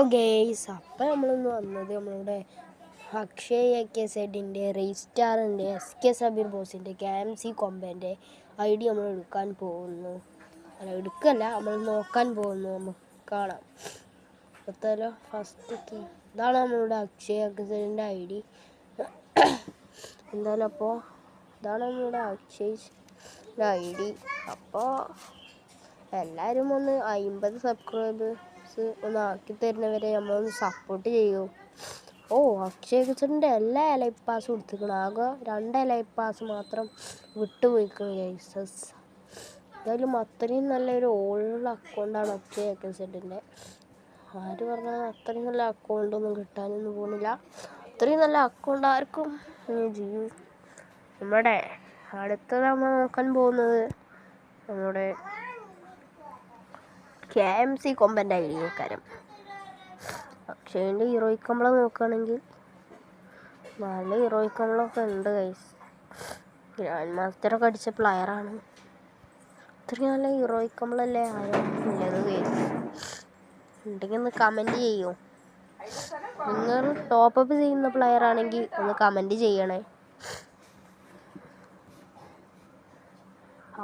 അപ്പോൾ ഗെയ്സ്, അപ്പോൾ നമ്മളിന്ന് വന്നത് നമ്മളുടെ അക്ഷയ് AKZൻ്റെ റീസ്റ്റാറിൻ്റെ SK സബീർ ബോസിൻ്റെ KMC കൊമ്പൻ്റെ ID നമ്മൾ എടുക്കാൻ പോകുന്നു. അല്ല, എടുക്കല്ല, നമ്മൾ നോക്കാൻ പോകുന്നു. നമുക്ക് കാണാം. ഇപ്പോഴത്തെ ഫസ്റ്റ് ഇതാണ് നമ്മളുടെ അക്ഷയ് AKZൻ്റെ ID. എന്തായാലും അപ്പോൾ ഇതാണ് നമ്മളുടെ അക്ഷയ്ൻ്റെ ID. അപ്പോൾ എല്ലാവരും ഒന്ന് 50 സബ്സ്ക്രൈബേഴ്സ് ഒന്ന് ആക്കി തരുന്നവരെ നമ്മളൊന്ന് സപ്പോർട്ട് ചെയ്യൂ. അക്ഷയ് AKZൻ്റെ എല്ലാ ലൈഫ് പാസും എടുത്തിരിക്കണം. ആകെ 2 ലൈഫ് പാസ് മാത്രം വിട്ടുപോയിക്കണം ഗൈസസ്. എന്തായാലും അത്രയും നല്ലൊരു ഓൾഡ് അക്കൗണ്ടാണ് അക്ഷയ് AKZൻ്റെ. ആര് പറഞ്ഞാൽ അത്രയും നല്ല അക്കൗണ്ടൊന്നും കിട്ടാനൊന്നും പോകുന്നില്ല. അത്രയും നല്ല അക്കൗണ്ട് ആർക്കും നമ്മുടെ അടുത്തത് നമ്മൾ നോക്കാൻ പോകുന്നത് നമ്മുടെ KMC കൊമ്പൻ്റെ ID കാര്യം. അക്ഷയൻ്റെ ഹീറോയിക് കമ്പളം നോക്കുകയാണെങ്കിൽ നല്ല ഹീറോയിക് കമ്പളമൊക്കെ ഉണ്ട് ഗൈസ്. ഗ്രാൻഡ് മാസ്റ്ററൊക്കെ അടിച്ച പ്ലെയറാണ്. അത്രയും നല്ല ഹീറോയിക് കമ്പളല്ലേ ആരും ഉള്ളത് ഗൈസ്. ഉണ്ടെങ്കിൽ ഒന്ന് കമൻറ്റ് ചെയ്യൂ. നിങ്ങൾ ടോപ്പപ്പ് ചെയ്യുന്ന പ്ലെയർ ആണെങ്കിൽ ഒന്ന് കമൻറ്റ് ചെയ്യണേ.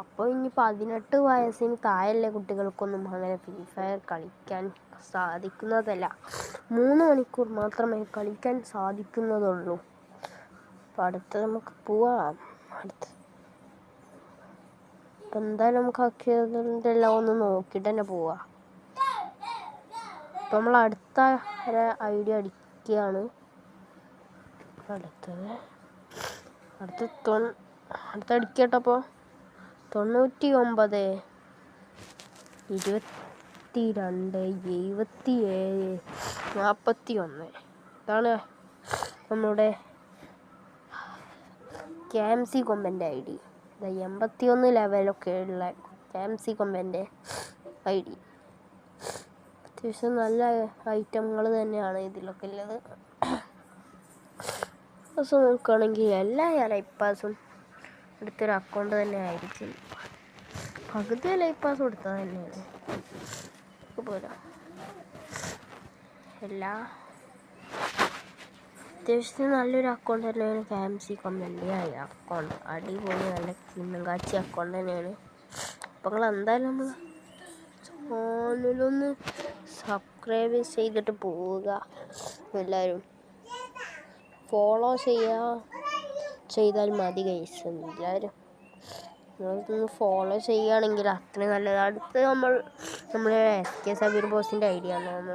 അപ്പോൾ ഇനി 18 വയസ്സിന് താഴെയുള്ള കുട്ടികൾക്കൊന്നും അങ്ങനെ ഫ്രീ ഫയർ കളിക്കാൻ സാധിക്കുന്നതല്ല. 3 മണിക്കൂർ മാത്രമേ കളിക്കാൻ സാധിക്കുന്നതുള്ളൂ. അപ്പം അടുത്ത് നമുക്ക് പോവാം. അപ്പം എന്തായാലും നമുക്ക് അക്ഷയത്തിൻ്റെ എല്ലാം ഒന്ന് നോക്കിയിട്ട് തന്നെ പോവാം. അപ്പം നമ്മൾ അടുത്ത ID അടിക്കുകയാണ്. അടുത്തടിക്കട്ടപ്പോൾ 99 22 77 41. ഇതാണ് നമ്മുടെ KMC കൊമ്പൻ്റെ ID. 81 ലെവലൊക്കെ ഉള്ള KMC കൊമ്പൻ്റെ ID. അത്യാവശ്യം നല്ല ഐറ്റങ്ങൾ തന്നെയാണ് ഇതിലൊക്കെ ഉള്ളത്. ദിവസം നോക്കുകയാണെങ്കിൽ എല്ലാ ലൈഫ് പാസും എടുത്തൊരു അക്കൗണ്ട് തന്നെ ആയിരിക്കും. പകുതി ലൈഫ് പാസ് കൊടുത്തത് തന്നെയാണ് പോലെ അത്യാവശ്യത്തിന് നല്ലൊരു അക്കൗണ്ട് തന്നെയാണ് KMC കൊമ്പൻ്റെ അക്കൗണ്ട്. അടിപൊളി നല്ല കിണ്ണം കാച്ചി അക്കൗണ്ട് തന്നെയാണ്. അപ്പോൾ നിങ്ങൾ എന്തായാലും നമ്മൾ ചാനലൊന്ന് സബ്സ്ക്രൈബ് ചെയ്തിട്ട് പോവുക. എല്ലാവരും ഫോളോ ചെയ്താൽ മതി ഗൈസ്. എല്ലാവരും നിങ്ങളൊന്ന് ഫോളോ ചെയ്യുകയാണെങ്കിൽ അത്രയും നല്ലത്. അടുത്ത് നമ്മളെ SK സബീർ ബോസിൻ്റെ ID ആണ് നമ്മൾ